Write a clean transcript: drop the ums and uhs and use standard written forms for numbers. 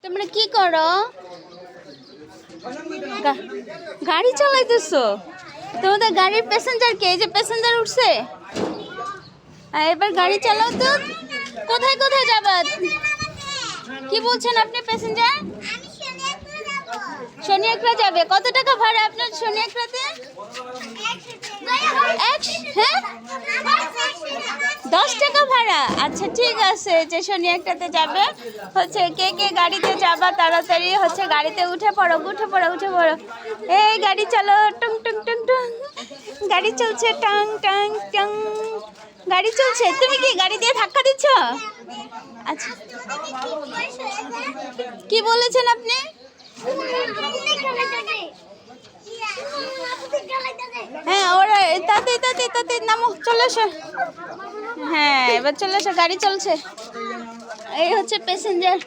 তোমরা কি করো? গাড়ি চালাইতেছো? তোমাদের গাড়ির প্যাসেঞ্জার কে? এই যে প্যাসেঞ্জার উঠছে। এবার গাড়ি চালাও তো। কোথায় কোথায় যাবা? কি বলছেন আপনি? প্যাসেঞ্জার শনিয়াকড়া যাবে। কত টাকা ভাড়া আপনার শনিয়াকড়াতে? হ্যাঁ, 10 টাকা ভাড়া। আচ্ছা ঠিক আছে, যে শনিয়াকড়াতে যাবে হচ্ছে কে কে গাড়িতে যাবা তাড়াতাড়ি হচ্ছে গাড়িতে উঠে পড়ো, উঠে পড়ো, উঠে পড়ো। এই গাড়ি চালো, টুং টুং টুং টুং। গাড়ি চলছে, টাং টাং টাং। গাড়ি চলছে। তুমি কি গাড়ি দিয়ে ধাক্কা দিচ্ছ? আচ্ছা, কি বলেছেন আপনি? হ্যাঁ, ওরা তাতে তাতে তাতে নামো, চলে এসো। হ্যাঁ, এবার চলে এসো, গাড়ি চলছে। এই হচ্ছে প্যাসেঞ্জার।